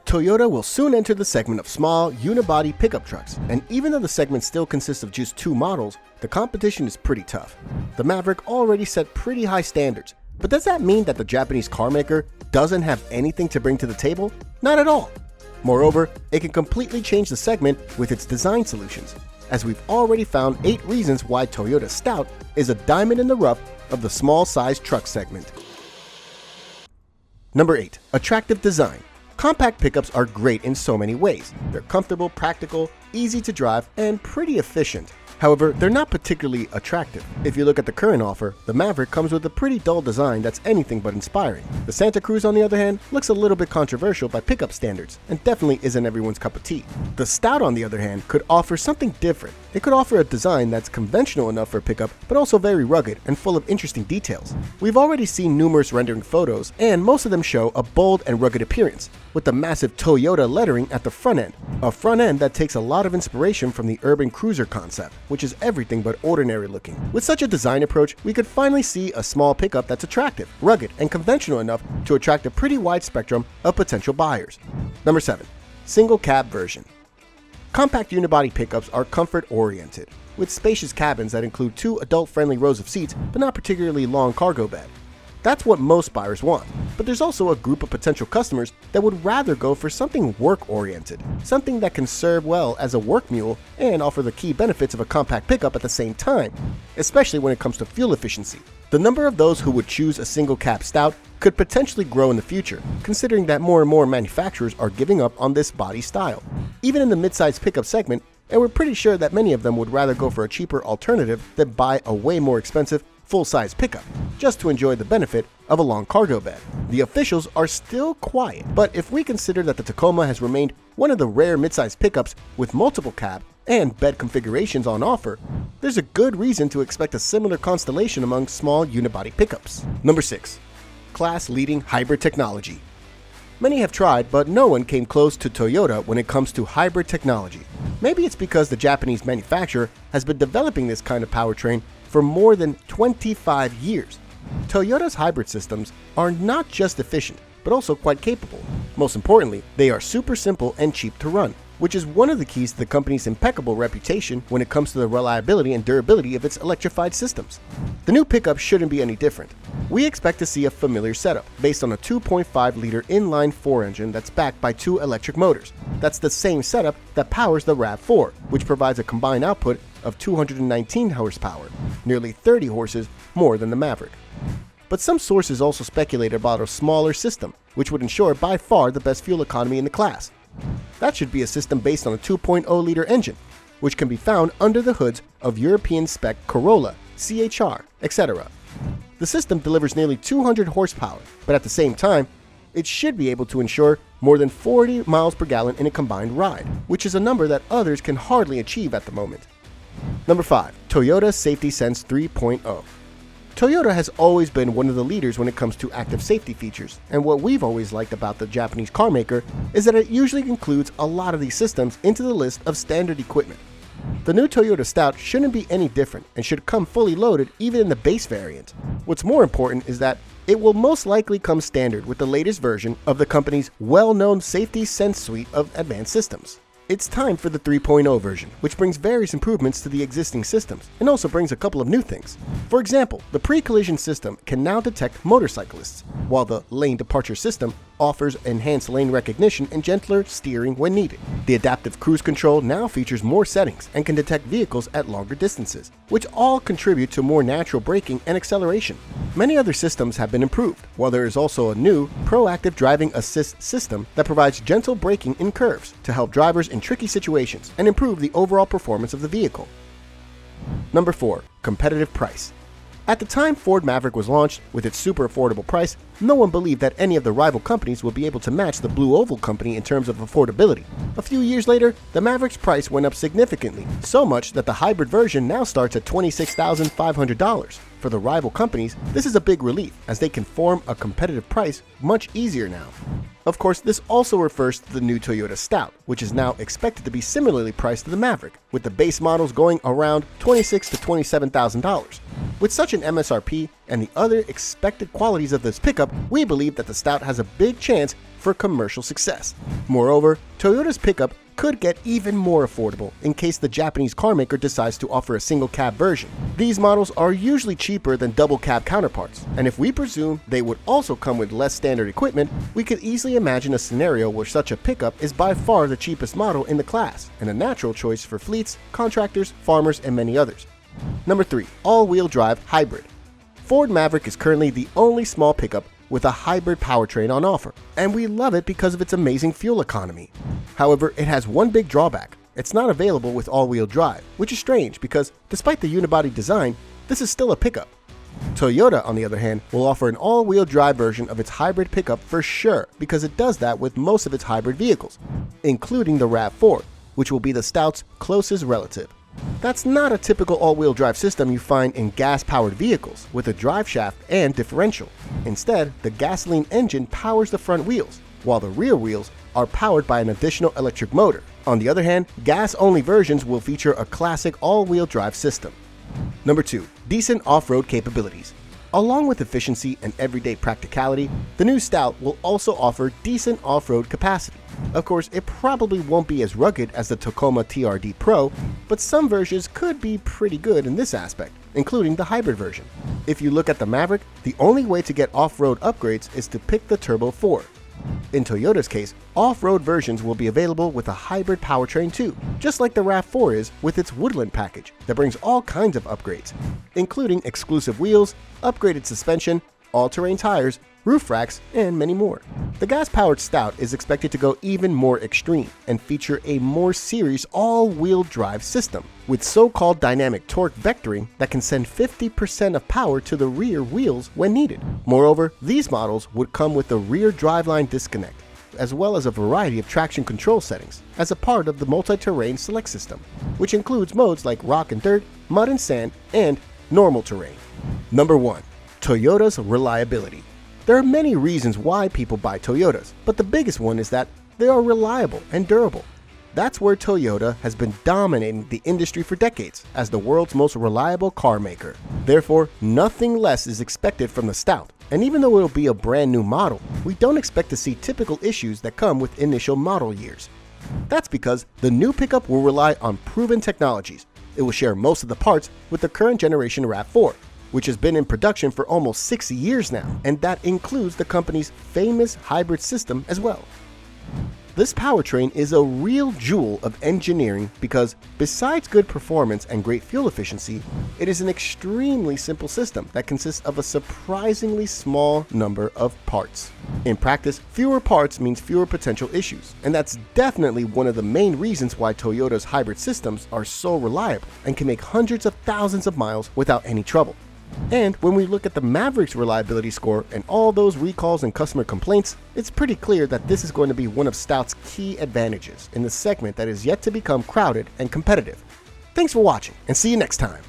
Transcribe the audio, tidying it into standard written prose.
Toyota will soon enter the segment of small, unibody pickup trucks, and even though the segment still consists of just 2 models, the competition is pretty tough. The Maverick already set pretty high standards, but does that mean that the Japanese carmaker doesn't have anything to bring to the table? Not at all. Moreover, it can completely change the segment with its design solutions, as we've already found 8 reasons why Toyota Stout is a diamond in the rough of the small-sized truck segment. Number 8. Attractive design. Compact pickups are great in so many ways. They're comfortable, practical, easy to drive, and pretty efficient. However, they're not particularly attractive. If you look at the current offer, the Maverick comes with a pretty dull design that's anything but inspiring. The Santa Cruz, on the other hand, looks a little bit controversial by pickup standards, and definitely isn't everyone's cup of tea. The Stout, on the other hand, could offer something different. It could offer a design that's conventional enough for pickup, but also very rugged and full of interesting details. We've already seen numerous rendering photos, and most of them show a bold and rugged appearance, with the massive Toyota lettering at the front end. A front end that takes a lot of inspiration from the urban cruiser concept, which is everything but ordinary looking. With such a design approach, we could finally see a small pickup that's attractive, rugged, and conventional enough to attract a pretty wide spectrum of potential buyers. Number 7. Single cab version. Compact unibody pickups are comfort-oriented, with spacious cabins that include 2 adult-friendly rows of seats but not particularly long cargo bed. That's what most buyers want, but there's also a group of potential customers that would rather go for something work-oriented, something that can serve well as a work mule and offer the key benefits of a compact pickup at the same time, especially when it comes to fuel efficiency. The number of those who would choose a single cab Stout could potentially grow in the future, considering that more and more manufacturers are giving up on this body style. Even in the mid-size pickup segment, and we're pretty sure that many of them would rather go for a cheaper alternative than buy a way more expensive full-size pickup, just to enjoy the benefit of a long cargo bed. The officials are still quiet, but if we consider that the Tacoma has remained one of the rare mid-size pickups with multiple cab and bed configurations on offer, there's a good reason to expect a similar constellation among small unibody pickups. Number 6. Class-leading hybrid technology. Many have tried, but no one came close to Toyota when it comes to hybrid technology. Maybe it's because the Japanese manufacturer has been developing this kind of powertrain for more than 25 years. Toyota's hybrid systems are not just efficient, but also quite capable. Most importantly, they are super simple and cheap to run, which is one of the keys to the company's impeccable reputation when it comes to the reliability and durability of its electrified systems. The new pickup shouldn't be any different. We expect to see a familiar setup based on a 2.5-liter inline-4 engine that's backed by 2 electric motors. That's the same setup that powers the RAV4, which provides a combined output of 219 horsepower, nearly 30 horses more than the Maverick. But some sources also speculate about a smaller system, which would ensure by far the best fuel economy in the class. That should be a system based on a 2.0-liter engine, which can be found under the hoods of European-spec Corolla, CHR, etc. The system delivers nearly 200 horsepower, but at the same time, it should be able to ensure more than 40 miles per gallon in a combined ride, which is a number that others can hardly achieve at the moment. Number 5. Toyota Safety Sense 3.0. Toyota has always been one of the leaders when it comes to active safety features, and what we've always liked about the Japanese carmaker is that it usually includes a lot of these systems into the list of standard equipment. The new Toyota Stout shouldn't be any different and should come fully loaded even in the base variant. What's more important is that it will most likely come standard with the latest version of the company's well-known Safety Sense suite of advanced systems. It's time for the 3.0 version, which brings various improvements to the existing systems and also brings a couple of new things. For example, the pre-collision system can now detect motorcyclists, while the lane departure system offers enhanced lane recognition and gentler steering when needed. The adaptive cruise control now features more settings and can detect vehicles at longer distances, which all contribute to more natural braking and acceleration. Many other systems have been improved, while there is also a new proactive driving assist system that provides gentle braking in curves to help drivers in tricky situations and improve the overall performance of the vehicle. Number 4. Competitive price. At the time Ford Maverick was launched, with its super affordable price, no one believed that any of the rival companies would be able to match the Blue Oval company in terms of affordability. A few years later, the Maverick's price went up significantly, so much that the hybrid version now starts at $26,500. For the rival companies, this is a big relief, as they can form a competitive price much easier now. Of course, this also refers to the new Toyota Stout, which is now expected to be similarly priced to the Maverick, with the base models going around $26,000 to $27,000. With such an MSRP and the other expected qualities of this pickup, we believe that the Stout has a big chance for for commercial success. Moreover, Toyota's pickup could get even more affordable in case the Japanese carmaker decides to offer a single cab version. These models are usually cheaper than double cab counterparts, and if we presume they would also come with less standard equipment, we could easily imagine a scenario where such a pickup is by far the cheapest model in the class, and a natural choice for fleets, contractors, farmers, and many others. Number 3. All-wheel drive hybrid. Ford Maverick is currently the only small pickup with a hybrid powertrain on offer, and we love it because of its amazing fuel economy. However, it has one big drawback. It's not available with all-wheel drive, which is strange because despite the unibody design, this is still a pickup. Toyota, on the other hand, will offer an all-wheel drive version of its hybrid pickup for sure because it does that with most of its hybrid vehicles, including the RAV4, which will be the Stout's closest relative. That's not a typical all-wheel drive system you find in gas-powered vehicles with a drive shaft and differential. Instead, the gasoline engine powers the front wheels, while the rear wheels are powered by an additional electric motor. On the other hand, gas-only versions will feature a classic all-wheel drive system. Number 2. Decent off-road capabilities. Along with efficiency and everyday practicality, the new Stout will also offer decent off-road capacity. Of course, it probably won't be as rugged as the Tacoma TRD Pro, but some versions could be pretty good in this aspect, including the hybrid version. If you look at the Maverick, the only way to get off-road upgrades is to pick the Turbo 4. In Toyota's case, off-road versions will be available with a hybrid powertrain too, just like the RAV4 is with its Woodland package that brings all kinds of upgrades, including exclusive wheels, upgraded suspension, all-terrain tires, roof racks, and many more. The gas-powered Stout is expected to go even more extreme and feature a more serious all-wheel drive system with so-called dynamic torque vectoring that can send 50% of power to the rear wheels when needed. Moreover, these models would come with a rear driveline disconnect, as well as a variety of traction control settings as a part of the multi-terrain select system, which includes modes like rock and dirt, mud and sand, and normal terrain. Number 1. Toyota's reliability. There are many reasons why people buy Toyotas, but the biggest one is that they are reliable and durable. That's where Toyota has been dominating the industry for decades as the world's most reliable car maker. Therefore, nothing less is expected from the Stout, and even though it will be a brand new model, we don't expect to see typical issues that come with initial model years. That's because the new pickup will rely on proven technologies. It will share most of the parts with the current generation RAV4, which has been in production for almost 6 years now, and that includes the company's famous hybrid system as well. This powertrain is a real jewel of engineering because, besides good performance and great fuel efficiency, it is an extremely simple system that consists of a surprisingly small number of parts. In practice, fewer parts means fewer potential issues, and that's definitely one of the main reasons why Toyota's hybrid systems are so reliable and can make hundreds of thousands of miles without any trouble. And when we look at the Maverick's reliability score and all those recalls and customer complaints, it's pretty clear that this is going to be one of Stout's key advantages in the segment that is yet to become crowded and competitive. Thanks for watching, and see you next time.